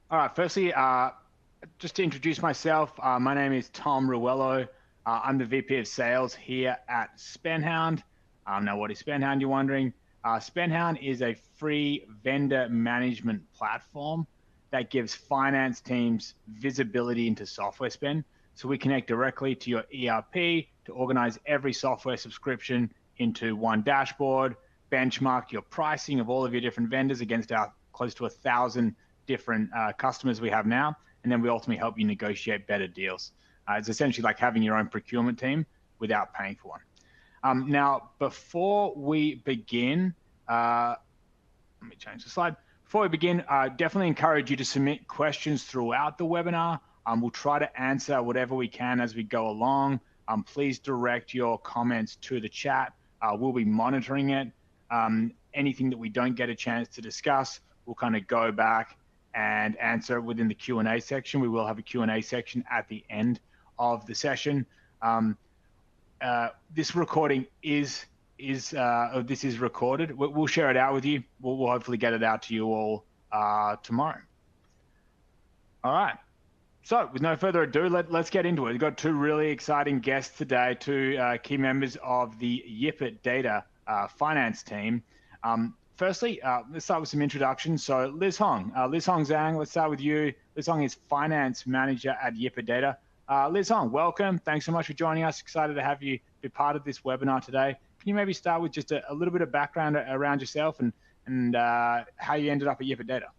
All right, firstly, just to introduce myself, my name is Tom Ruello. I'm the VP of Sales here at SpendHound. Now, what is SpendHound, you're wondering? SpendHound is a free vendor management platform that gives finance teams visibility into software spend. So we connect directly to your ERP to organize every software subscription into one dashboard, benchmark your pricing of all of your different vendors against our close to 1,000 different customers we have now, and then we ultimately help you negotiate better deals. It's essentially like having your own procurement team without paying for one. Now, before we begin, let me change the slide. Before we begin, definitely encourage you to submit questions throughout the webinar. We'll try to answer whatever we can as we go along. Please direct your comments to the chat. We'll be monitoring it. Anything that we don't get a chance to discuss, we'll kind of go back and answer within the Q&A section. We will have a Q&A section at the end of the session. This recording is recorded. We'll share it out with you. We'll hopefully get it out to you all tomorrow. All right. So with no further ado, let's get into it. We've got two really exciting guests today, two key members of the Yipit Data finance team. Firstly, let's start with some introductions. So LizHong Zhang, let's start with you. LizHong is Finance Manager at Yipit Data. LizHong, welcome. Thanks so much for joining us. Excited to have you be part of this webinar today. Can you maybe start with just a little bit of background around yourself and how you ended up at Yipit Data?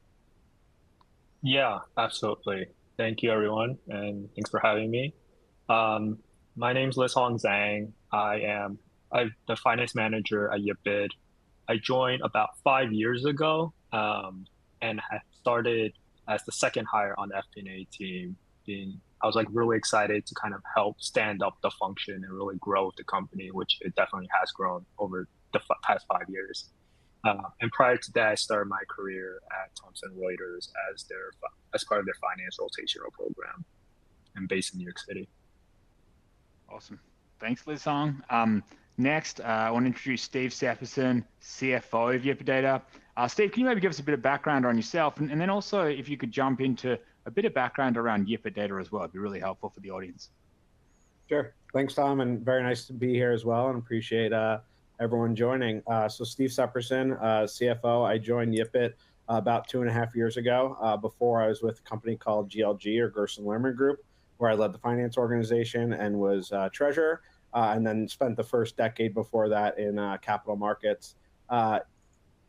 Yeah, absolutely. Thank you, everyone, and thanks for having me. My name's LizHong Zhang. I'm the finance manager at Yipit. I joined about 5 years ago and I started as the second hire on the FP&A team. I was like really excited to kind of help stand up the function and really grow the company, which it definitely has grown over the past 5 years. And prior to that, I started my career at Thomson Reuters as part of their finance rotational program and based in New York City. Awesome. Thanks, LizHong. Next, I want to introduce Steve Seperson, CFO of Yipit Data. Steve, can you maybe give us a bit of background on yourself? And then also, if you could jump into a bit of background around Yipit Data as well, it'd be really helpful for the audience. Sure. Thanks, Tom, and very nice to be here as well, and appreciate everyone joining. So Steve Seperson, CFO. I joined Yipit about 2.5 years ago. Before I was with a company called GLG, or Gerson Lerman Group, where I led the finance organization and was treasurer, and then spent the first decade before that in capital markets. A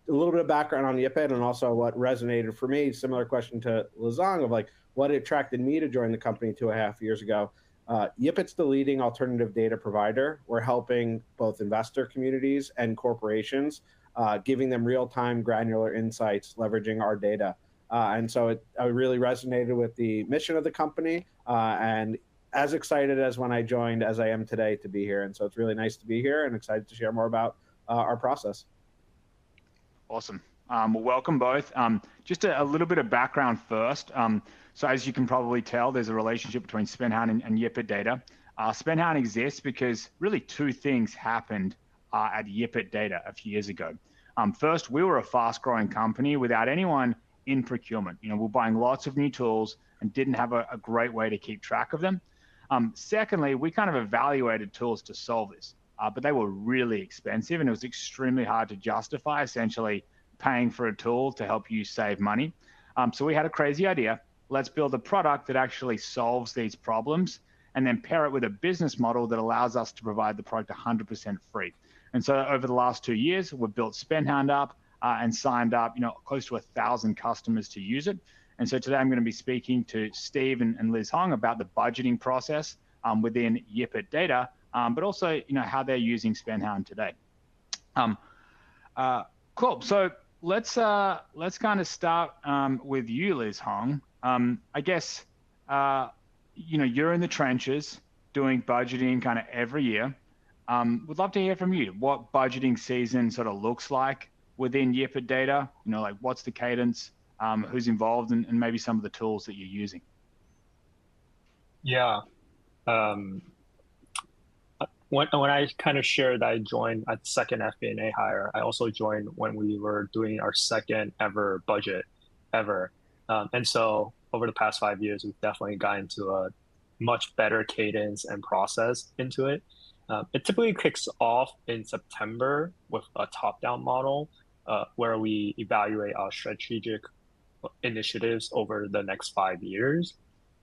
little bit of background on Yipit and also what resonated for me, similar question to LizHong of like what attracted me to join the company 2.5 years ago. Yipit's the leading alternative data provider. We're helping both investor communities and corporations, giving them real-time granular insights, leveraging our data. And so it really resonated with the mission of the company, and as excited as when I joined as I am today to be here. And so it's really nice to be here and excited to share more about our process. Awesome. Well, welcome both. Just a little bit of background first. So as you can probably tell, there's a relationship between SpendHound and Yipit Data. SpendHound exists because really two things happened at Yipit Data a few years ago. First, we were a fast-growing company without anyone in procurement. We're buying lots of new tools and didn't have a great way to keep track of them. Secondly, we kind of evaluated tools to solve this, but they were really expensive and it was extremely hard to justify essentially paying for a tool to help you save money. So we had a crazy idea. Let's build a product that actually solves these problems and then pair it with a business model that allows us to provide the product 100% free. And so over the last 2 years, we've built SpendHound up and signed up close to 1,000 customers to use it. And so today I'm going to be speaking to Steve and LizHong about the budgeting process within Yipit Data, but also how they're using SpendHound today. Cool. So let's kind of start with you, LizHong. I guess you're in the trenches doing budgeting kind of every year. Would love to hear from you what budgeting season sort of looks like within Yipit Data. Like what's the cadence, who's involved, and maybe some of the tools that you're using. Yeah. When I kind of shared that I joined at the second FP&A hire, I also joined when we were doing our second ever budget ever. And so over the past 5 years, we've definitely gotten to a much better cadence and process into it. It typically kicks off in September with a top-down model where we evaluate our strategic initiatives over the next 5 years.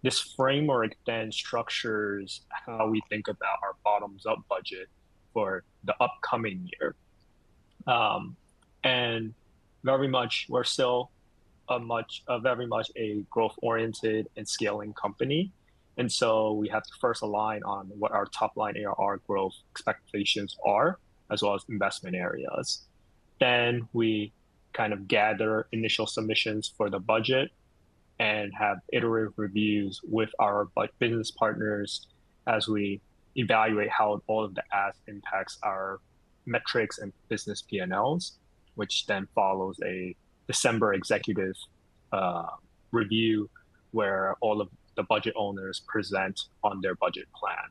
This framework then structures how we think about our bottoms-up budget for the upcoming year. And very much, we're still very much a growth-oriented and scaling company. And so we have to first align on what our top line ARR growth expectations are, as well as investment areas. Then we kind of gather initial submissions for the budget and have iterative reviews with our business partners as we evaluate how all of the ask impacts our metrics and business P&Ls, which then follows a December executive review where all of the budget owners present on their budget plan.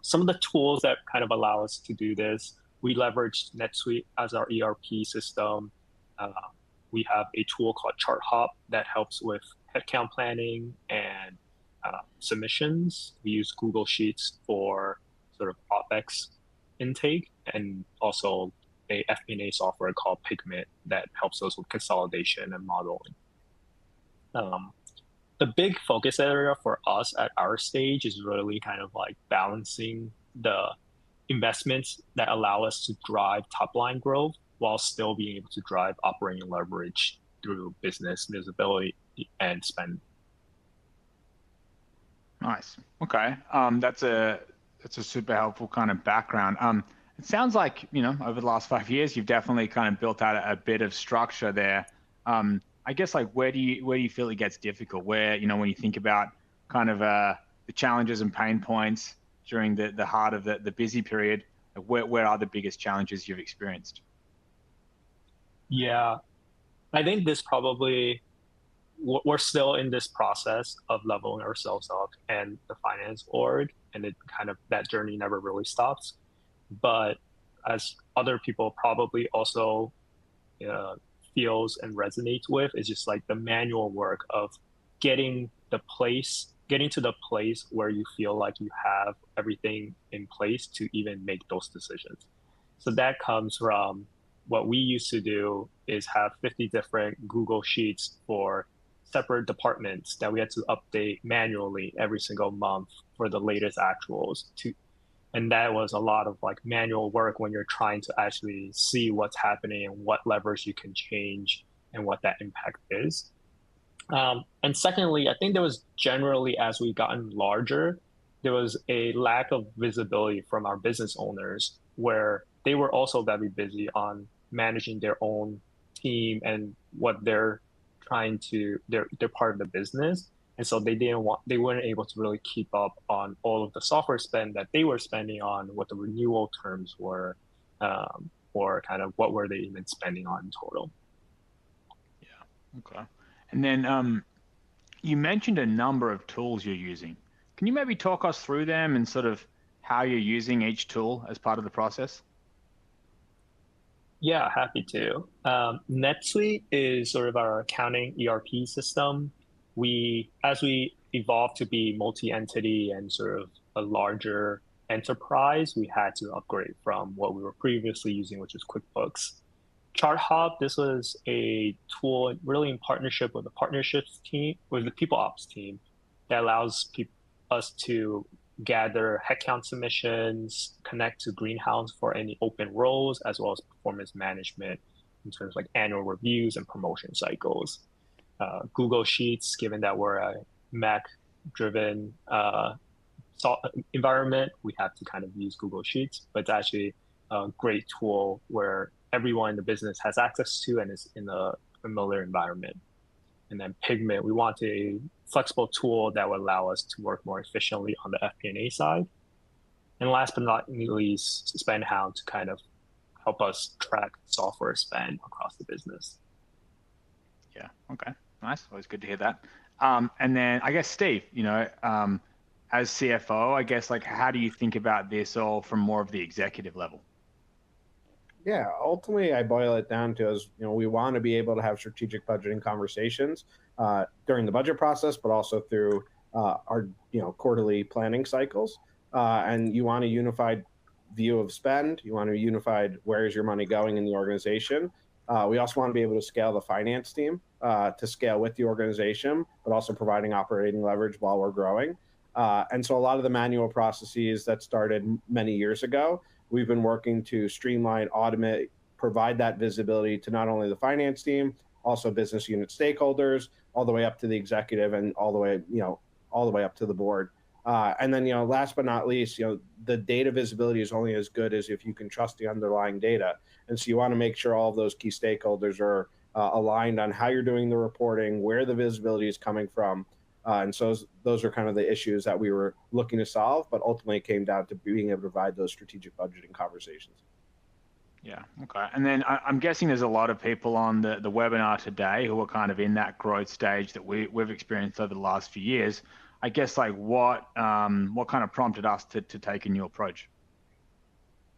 Some of the tools that kind of allow us to do this, we leverage NetSuite as our ERP system. We have a tool called ChartHop that helps with headcount planning and submissions. We use Google Sheets for sort of OpEx intake, and also a FP&A software called Pigment that helps us with consolidation and modeling. The big focus area for us at our stage is really kind of like balancing the investments that allow us to drive top line growth while still being able to drive operating leverage through business visibility and spend. Nice. Okay. That's a super helpful kind of background. It sounds like, over the last 5 years, you've definitely kind of built out a bit of structure there. I guess, like, where do you feel it gets difficult? Where, when you think about kind of the challenges and pain points during the heart of the busy period, where are the biggest challenges you've experienced? Yeah, I think we're still in this process of leveling ourselves up and the finance org, and that journey never really stops. But as other people probably also feels and resonates with, is just like the manual work of getting to the place where you feel like you have everything in place to even make those decisions. So that comes from what we used to do is have 50 different Google Sheets for separate departments that we had to update manually every single month for the latest actuals. And that was a lot of like manual work when you're trying to actually see what's happening and what levers you can change and what that impact is. And secondly, I think there was generally, as we've gotten larger, there was a lack of visibility from our business owners where they were also very busy on managing their own team and what they're part of the business. And so they weren't able to really keep up on all of the software spend that they were spending on, what the renewal terms were, or kind of what were they even spending on in total. Yeah, okay. And then you mentioned a number of tools you're using. Can you maybe talk us through them and sort of how you're using each tool as part of the process? Yeah, happy to. NetSuite is sort of our accounting ERP system. As we evolve to be multi-entity and sort of a larger enterprise, we had to upgrade from what we were previously using, which is QuickBooks. ChartHop, this was a tool really in partnership with the people ops team that allows us to gather headcount submissions, connect to Greenhouse for any open roles, as well as performance management in terms of like annual reviews and promotion cycles. Google Sheets, given that we're a Mac-driven environment, we have to kind of use Google Sheets, but it's actually a great tool where everyone in the business has access to and is in a familiar environment. And then Pigment, we want a flexible tool that will allow us to work more efficiently on the FP&A side. And last but not least, SpendHound to kind of help us track software spend across the business. Yeah, okay, nice. Always good to hear that. And then I guess, Steve, as CFO, I guess, like, how do you think about this all from more of the executive level? Yeah, ultimately, I boil it down to as we want to be able to have strategic budgeting conversations during the budget process, but also through our quarterly planning cycles. And you want a unified view of spend. You want a unified where is your money going in the organization. We also want to be able to scale the finance team to scale with the organization, but also providing operating leverage while we're growing. And so a lot of the manual processes that started many years ago, we've been working to streamline, automate, provide that visibility to not only the finance team, also business unit stakeholders, all the way up to the executive and all the way up to the board. And then, last but not least, the data visibility is only as good as if you can trust the underlying data. And so you want to make sure all of those key stakeholders are aligned on how you're doing the reporting, where the visibility is coming from. And so those are kind of the issues that we were looking to solve, but ultimately it came down to being able to provide those strategic budgeting conversations. Yeah, okay. And then I'm guessing there's a lot of people on the webinar today who are kind of in that growth stage that we've experienced over the last few years. I guess like what kind of prompted us to take a new approach?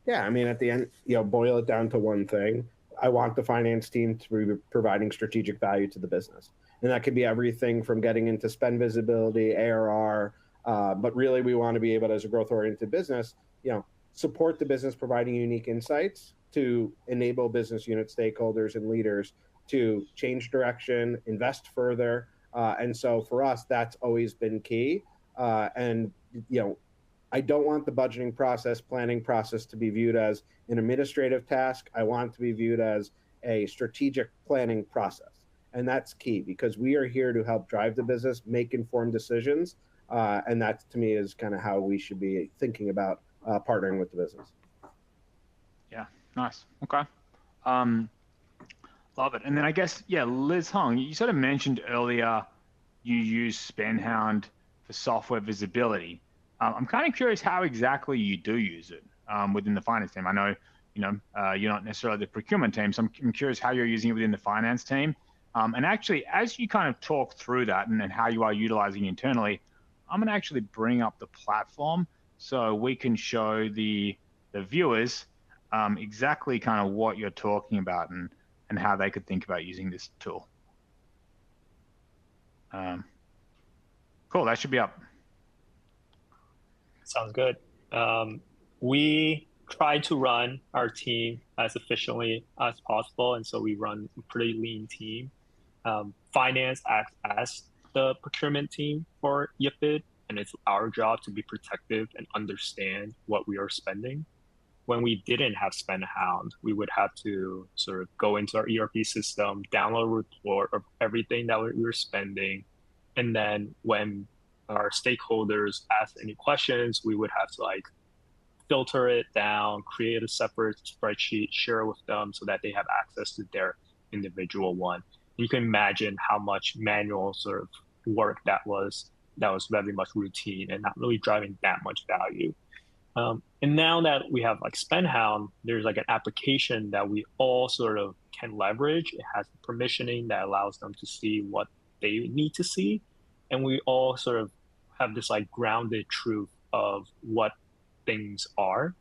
Yeah, I mean, at the end, boil it down to one thing. I want the finance team to be providing strategic value to the business. And that could be everything from getting into spend visibility, ARR, but really we want to be able to, as a growth-oriented business, support the business providing unique insights to enable business unit stakeholders and leaders to change direction, invest further. And so for us, that's always been key. And I don't want the budgeting process, planning process to be viewed as an administrative task. I want it to be viewed as a strategic planning process. And that's key because we are here to help drive the business, make informed decisions. And that, to me, is kind of how we should be thinking about partnering with the business. Yeah, nice. Okay. Love it. And then I guess, LizHong, you sort of mentioned earlier you use SpendHound for software visibility. I'm kind of curious how exactly you do use it within the finance team. I know, you're not necessarily the procurement team, so I'm curious how you're using it within the finance team. And actually, as you kind of talk through that and how you are utilizing it internally, I'm going to actually bring up the platform so we can show the viewers exactly kind of what you're talking about and how they could think about using this tool. Cool, that should be up. Sounds good. We try to run our team as efficiently as possible, and so we run a pretty lean team. Finance acts as the procurement team for Yipit, and it's our job to be protective and understand what we are spending. When we didn't have SpendHound, we would have to sort of go into our ERP system, download a report of everything that we were spending, and then when our stakeholders ask any questions, we would have to filter it down, create a separate spreadsheet, share it with them so that they have access to their individual one. You can imagine how much manual sort of work that was very much routine and not really driving that much value. And now that we have SpendHound, there's an application that we all sort of can leverage. It has permissioning that allows them to see what they need to see. And we all sort of have this grounded truth of what things are.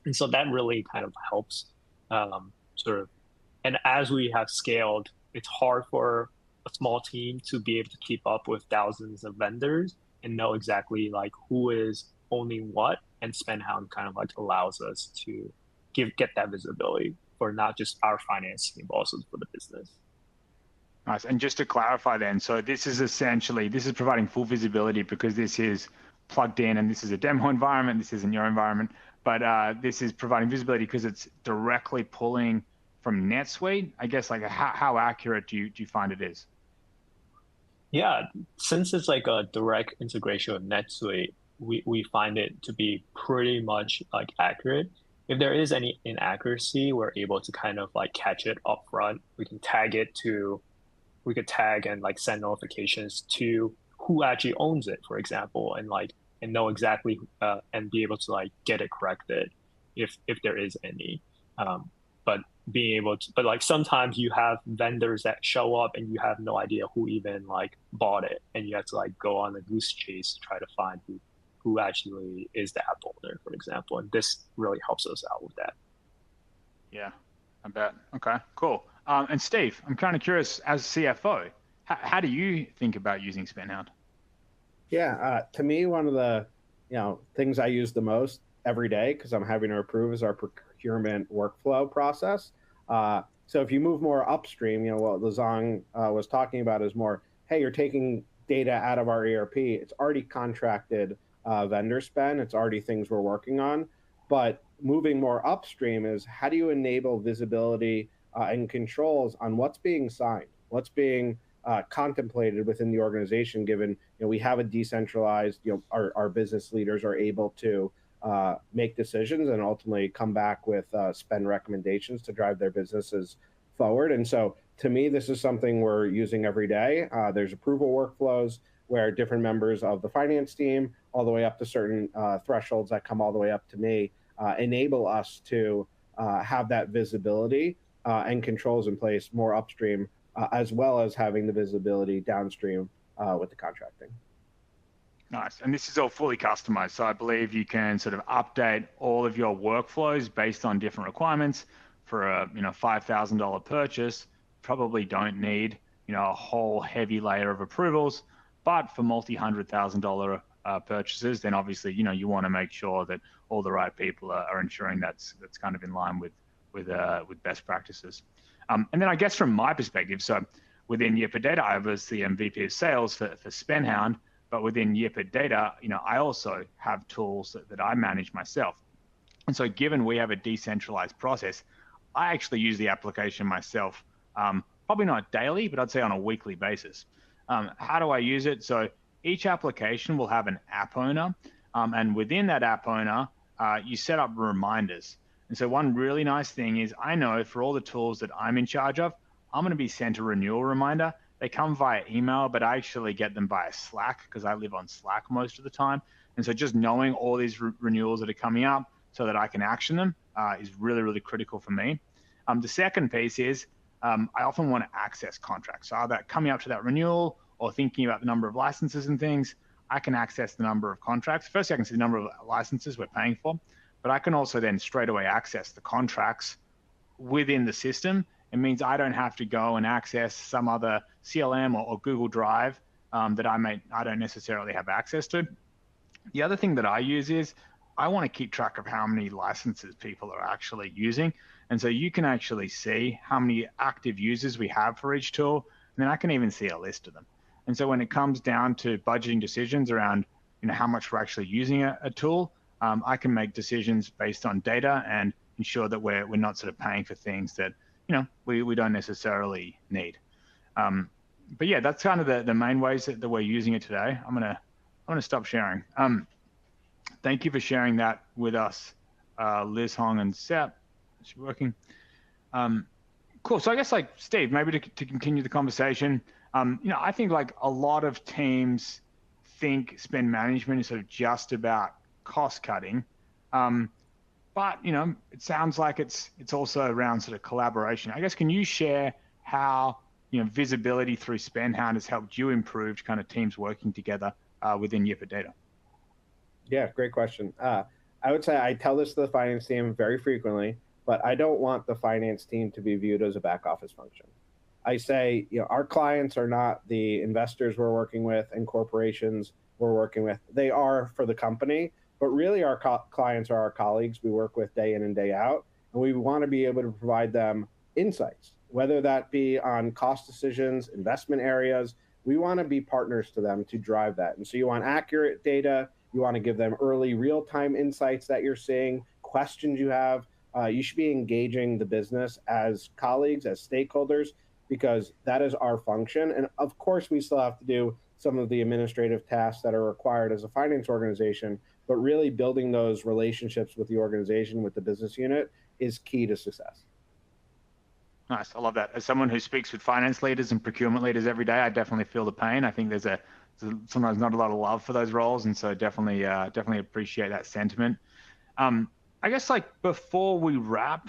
And so that really kind of helps and as we have scaled, it's hard for a small team to be able to keep up with thousands of vendors and know exactly who is owning what, and SpendHound kind of allows us to get that visibility for not just our finance team, but also for the business. Nice. And just to clarify then, so this is providing full visibility because this is plugged in and this is a demo environment, this isn't your environment, but this is providing visibility because it's directly pulling from NetSuite. I guess how accurate do you find it is? Yeah, since it's a direct integration with NetSuite, we find it to be pretty much accurate. If there is any inaccuracy, we're able to kind of catch it up front. We can tag and send notifications to who actually owns it, for example, and know exactly and be able to get it corrected if there is any. But being able to, sometimes you have vendors that show up and you have no idea who even bought it, and you have to go on a goose chase to try to find who actually is the app owner, for example. And this really helps us out with that. Yeah, I bet. Okay, cool. And Steve, I'm kind of curious, as CFO, how do you think about using SpendHound? Yeah, to me, one of the things I use the most every day because I'm having to approve is our procurement workflow process. So if you move more upstream, what LizHong was talking about is more, hey, you're taking data out of our ERP. It's already contracted vendor spend. It's already things we're working on. But moving more upstream is how do you enable visibility and controls on what's being signed, what's being contemplated within the organization, given we have a decentralized, our business leaders are able to make decisions and ultimately come back with spend recommendations to drive their businesses forward. And so to me, this is something we're using every day. There's approval workflows where different members of the finance team, all the way up to certain thresholds that come all the way up to me, enable us to have that visibility and controls in place more upstream, as well as having the visibility downstream with the contracting. Nice. And this is all fully customized. So I believe you can sort of update all of your workflows based on different requirements. For a $5,000 purchase, probably don't need a whole heavy layer of approvals. But for multi-$100,000 purchases, then obviously you want to make sure that all the right people are ensuring that's kind of in line with best practices. And then I guess from my perspective, so within Yipit Data, I obviously am VP of Sales for SpendHound. But within Yipit Data, I also have tools that I manage myself. And so given we have a decentralized process, I actually use the application myself, probably not daily, but I'd say on a weekly basis. How do I use it? So each application will have an app owner. And within that app owner, you set up reminders. And so one really nice thing is I know for all the tools that I'm in charge of, I'm going to be sent a renewal reminder. They come via email, but I actually get them via Slack because I live on Slack most of the time. And so just knowing all these renewals that are coming up so that I can action them is really, really critical for me. The second piece is I often want to access contracts. So either coming up to that renewal or thinking about the number of licenses and things, I can access the number of contracts. Firstly, I can see the number of licenses we're paying for, but I can also then straight away access the contracts within the system. It means I don't have to go and access some other CLM or Google Drive that I don't necessarily have access to. The other thing that I use is I want to keep track of how many licenses people are actually using. And so you can actually see how many active users we have for each tool. And then I can even see a list of them. And so when it comes down to budgeting decisions around how much we're actually using a tool, I can make decisions based on data and ensure that we're not sort of paying for things that we don't necessarily need. But yeah, that's kind of the main ways that we're using it today. I'm gonna stop sharing. Thank you for sharing that with us, LizHong and Sep. It's working. Cool. So I guess like Steve, maybe to continue the conversation, I think like a lot of teams think spend management is sort of just about cost cutting. But it sounds like it's also around sort of collaboration. I guess can you share how visibility through SpendHound has helped you improve kind of teams working together within Yipit Data? Yeah, great question. I would say I tell this to the finance team very frequently, but I don't want the finance team to be viewed as a back office function. I say, our clients are not the investors we're working with and corporations we're working with. They are for the company. But really, our clients are our colleagues we work with day in and day out, and we want to be able to provide them insights, whether that be on cost decisions, investment areas. We want to be partners to them to drive that. And so you want accurate data. You want to give them early real-time insights that you're seeing, questions you have. You should be engaging the business as colleagues, as stakeholders, because that is our function. And of course, we still have to do some of the administrative tasks that are required as a finance organization, but really building those relationships with the organization, with the business unit, is key to success. Nice. I love that. As someone who speaks with finance leaders and procurement leaders every day, I definitely feel the pain. I think there's sometimes not a lot of love for those roles. And so definitely appreciate that sentiment. I guess like before we wrap,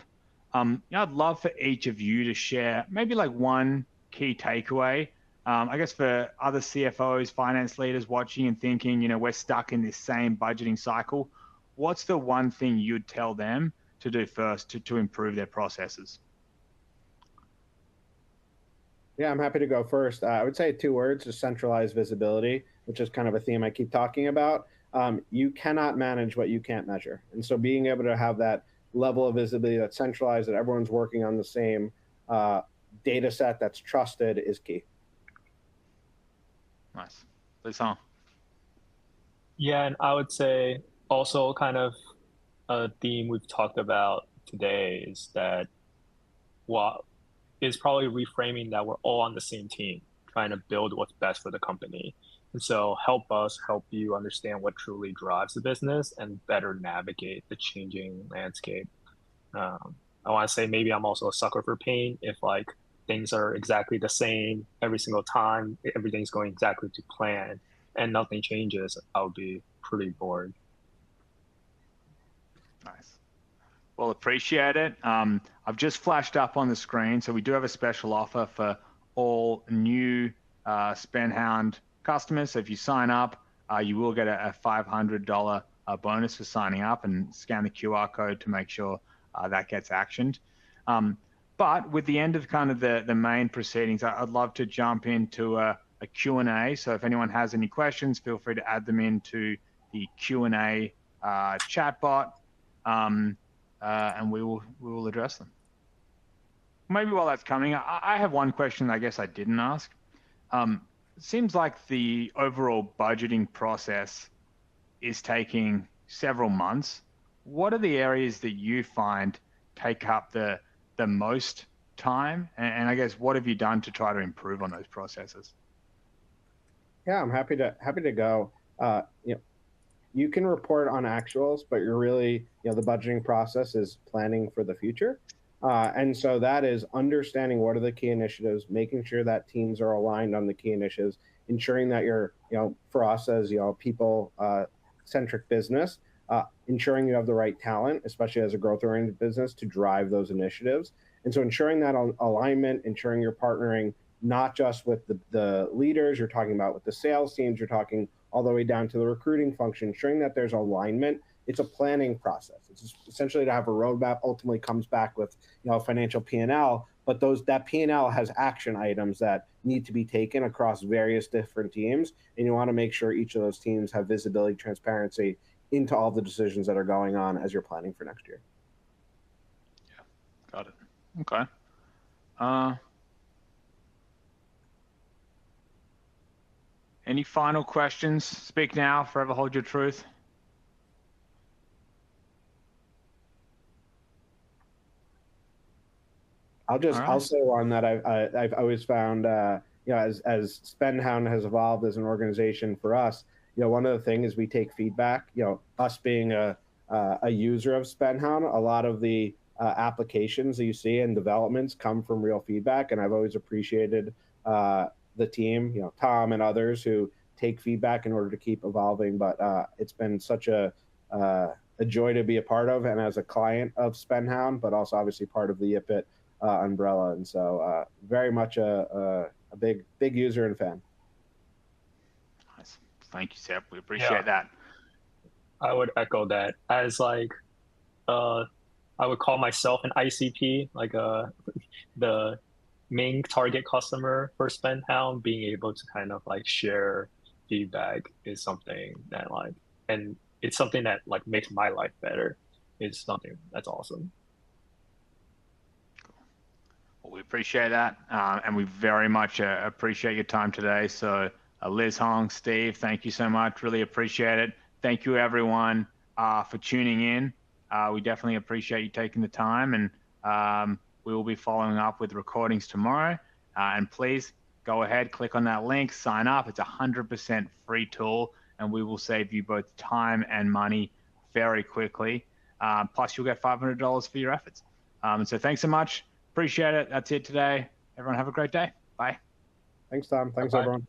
I'd love for each of you to share maybe like one key takeaway. I guess for other CFOs, finance leaders watching and thinking, we're stuck in this same budgeting cycle. What's the one thing you'd tell them to do first to improve their processes? Yeah, I'm happy to go first. I would say 2 words: is centralized visibility, which is kind of a theme I keep talking about. You cannot manage what you can't measure. And so being able to have that level of visibility that's centralized, that everyone's working on the same data set that's trusted, is key. Nice. LizHong. Yeah, and I would say also kind of a theme we've talked about today is that what is probably reframing that we're all on the same team, trying to build what's best for the company. And so help us help you understand what truly drives the business and better navigate the changing landscape. I want to say maybe I'm also a sucker for pain. If like things are exactly the same every single time, everything's going exactly to plan, and nothing changes, I'll be pretty bored. Nice. Well, appreciate it. I've just flashed up on the screen, so we do have a special offer for all new SpendHound customers. So if you sign up, you will get a $500 bonus for signing up, and scan the QR code to make sure that gets actioned. But with the end of kind of the main proceedings, I'd love to jump into a Q&A. So if anyone has any questions, feel free to add them into the Q&A chat bot, and we will address them. Maybe while that's coming, I have one question I guess I didn't ask. It seems like the overall budgeting process is taking several months. What are the areas that you find take up the most time? And I guess what have you done to try to improve on those processes? Yeah, I'm happy to go. You can report on actuals, but you're really, the budgeting process is planning for the future. And so that is understanding what are the key initiatives, making sure that teams are aligned on the key initiatives, ensuring that you're, for us as, people centric business, ensuring you have the right talent, especially as a growth oriented business, to drive those initiatives. And so ensuring that alignment, ensuring you're partnering not just with the leaders, you're talking about with the sales teams, you're talking all the way down to the recruiting function, ensuring that there's alignment. It's a planning process. It's essentially to have a roadmap, ultimately comes back with financial P&L, but that P&L has action items that need to be taken across various different teams, and you want to make sure each of those teams have visibility, transparency into all the decisions that are going on as you're planning for next year. Yeah, got it. Okay. Any final questions? Speak now, forever hold your truth. I'll say one that I've always found, as SpendHound has evolved as an organization for us, one of the things is we take feedback. Us being a user of SpendHound, a lot of the applications that you see and developments come from real feedback, and I've always appreciated the team, Tom and others who take feedback in order to keep evolving. But it's been such a joy to be a part of, and as a client of SpendHound, but also obviously part of the Yipit umbrella. And so very much a big user and fan. Nice. Thank you, Sep. We appreciate that. I would echo that. As like, I would call myself an ICP, like the main target customer for SpendHound. Being able to kind of like share feedback is something that like, and it's something that like makes my life better. It's something that's awesome. Well, we appreciate that, and we very much appreciate your time today. So LizHong, Steve, thank you so much. Really appreciate it. Thank you, everyone, for tuning in. We definitely appreciate you taking the time, and we will be following up with recordings tomorrow. And please go ahead, click on that link, sign up. It's a 100% free tool, and we will save you both time and money very quickly. Plus, you'll get $500 for your efforts. And so thanks so much. Appreciate it. That's it today. Everyone have a great day. Bye. Thanks, Tom. Thanks, Bye-bye. everyone.